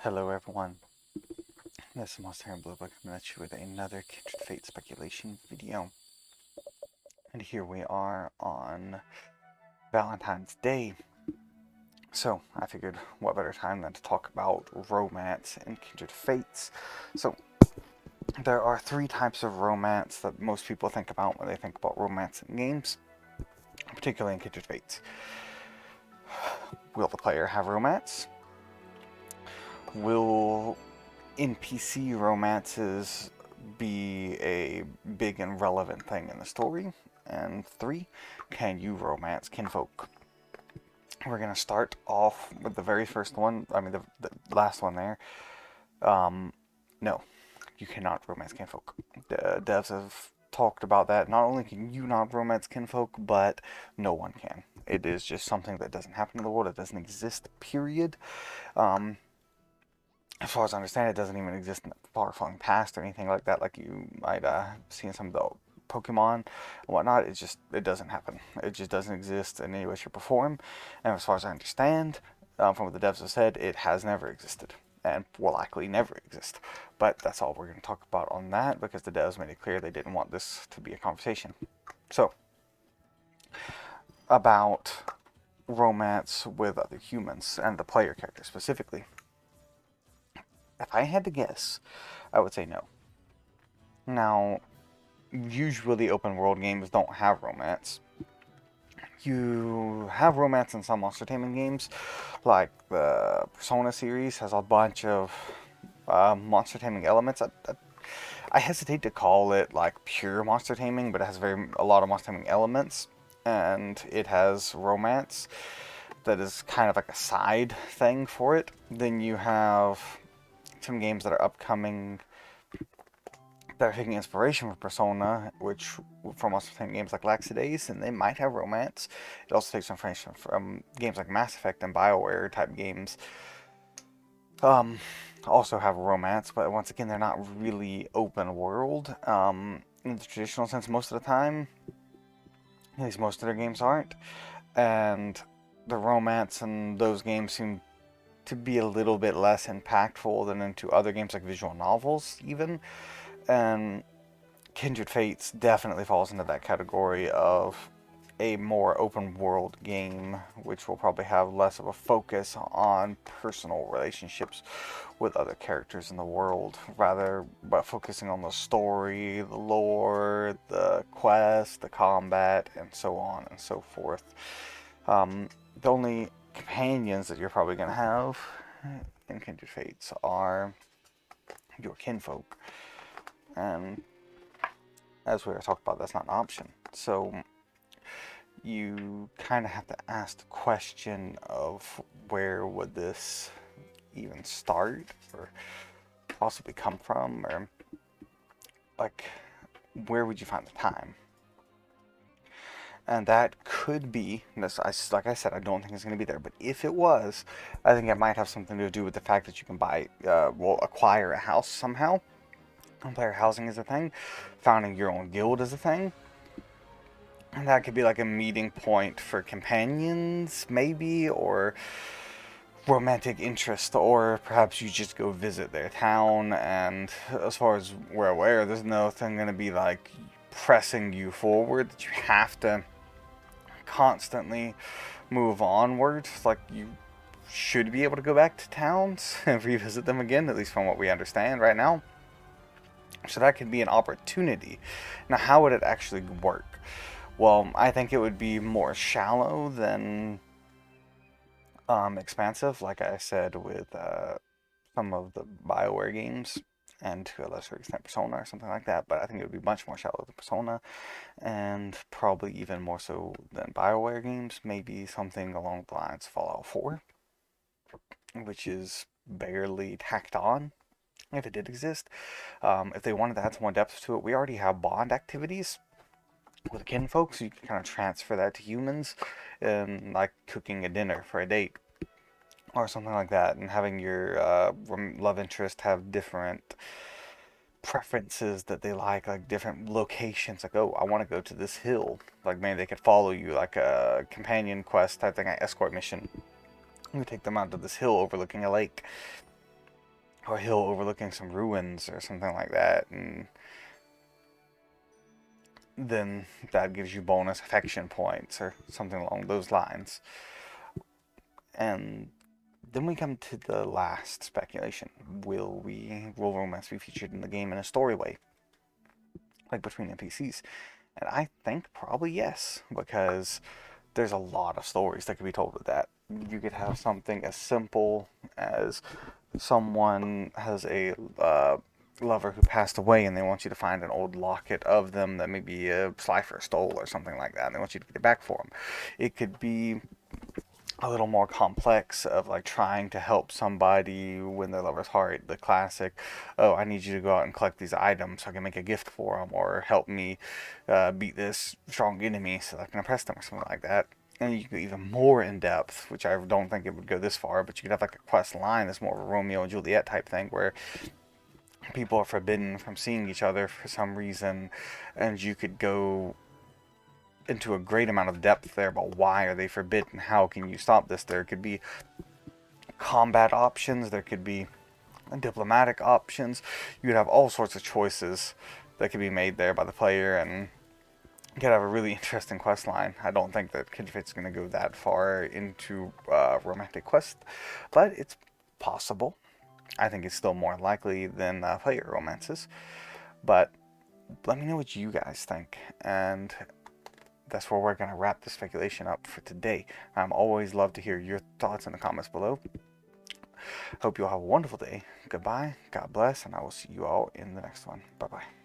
Hello everyone, this is Monstertaming coming at you with another Kindred Fate speculation video. And here we are on Valentine's Day. So I figured what better time than to talk about romance and Kindred Fates. So there are three types of romance that most people think about when they think about romance in games, particularly in Kindred Fates. Will the player have romance? Will NPC romances be a big and relevant thing in the story? And three, can you romance kinfolk? We're going to start off with the very first one. I mean, the last one there. No, you cannot romance kinfolk. The devs have talked about that. Not only can you not romance kinfolk, but no one can. It is just something that doesn't happen in the world. It doesn't exist, period. As far as I understand, it doesn't even exist in the far-flung past or anything like that, like you might see in some of the Pokemon and whatnot. It doesn't happen. It just doesn't exist in any way, shape, or form. And as far as I understand, from what the devs have said, it has never existed and will likely never exist. But that's all we're going to talk about on that because the devs made it clear they didn't want this to be a conversation. So, about romance with other humans and the player character specifically. If I had to guess, I would say no. Now, usually open world games don't have romance. You have romance in some monstertaming games, like the Persona series has a bunch of monstertaming elements. I hesitate to call it like pure monstertaming, but it has a lot of monstertaming elements, and it has romance that is kind of like a side thing for it. Then you have some games that are upcoming that are taking inspiration from Persona, which from also from games like Laxadays, and they might have romance. It also takes inspiration from games like Mass Effect and BioWare type games. Also have romance, but once again, they're not really open world in the traditional sense most of the time. At least most of their games aren't, and the romance in those games seem to be a little bit less impactful than into other games like visual novels, even. And Kindred Fates definitely falls into that category of a more open world game, which will probably have less of a focus on personal relationships with other characters in the world, rather but focusing on the story, the lore, the quest, the combat, and so on and so forth. The only companions that you're probably going to have in Kindred Fates are your kinfolk, and as we were talking about, that's not an option. So you kind of have to ask the question of where would this even start or possibly come from, or like where would you find the time? And that could be this. Like I said, I don't think it's going to be there. But if it was, I think it might have something to do with the fact that you can acquire a house somehow. Player housing is a thing. Founding your own guild is a thing. And that could be like a meeting point for companions, maybe, or romantic interest, or perhaps you just go visit their town. And as far as we're aware, there's nothing going to be like pressing you forward that you have to constantly move onward. Like you should be able to go back to towns and revisit them again, at least from what we understand right now. So that could be an opportunity. Now, how would it actually work? Well, I think it would be more shallow than expansive, like I said with some of the BioWare games, and to a lesser extent Persona or something like that. But I think it would be much more shallow than Persona, and probably even more so than BioWare games. Maybe something along the lines of Fallout 4, which is barely tacked on if it did exist. If they wanted to add some more depth to it, we already have bond activities with kinfolk, so you can kind of transfer that to humans, and like cooking a dinner for a date or something like that, and having your love interest have different preferences that they like different locations. Like, oh, I want to go to this hill. Like, maybe they could follow you, like a companion quest type thing, like escort mission. You take them out to this hill overlooking a lake. or a hill overlooking some ruins or something like that, and then that gives you bonus affection points or something along those lines. And then we come to the last speculation. Will romance be featured in the game in a story way, like between NPCs? And I think probably yes, because there's a lot of stories that could be told with that. You could have something as simple as someone has a lover who passed away and they want you to find an old locket of them that maybe a Slifer stole or something like that, and they want you to get it back for them. It could be a little more complex of like trying to help somebody win their lover's heart. The classic, oh, I need you to go out and collect these items so I can make a gift for them, or help me beat this strong enemy so that I can impress them, or something like that. And you could go even more in depth, which I don't think it would go this far, but you could have like a quest line that's more of a Romeo and Juliet type thing where people are forbidden from seeing each other for some reason, and you could go into a great amount of depth there about why are they forbidden, how can you stop this. There could be combat options, there could be diplomatic options. You could have all sorts of choices that could be made there by the player, and you could have a really interesting quest line. I don't think that Kindred's going to go that far into romantic quest, but it's possible. I think it's still more likely than player romances. But let me know what you guys think, and that's where we're going to wrap the speculation up for today. I'm always love to hear your thoughts in the comments below. Hope you all have a wonderful day. Goodbye, God bless, and I will see you all in the next one. Bye-bye.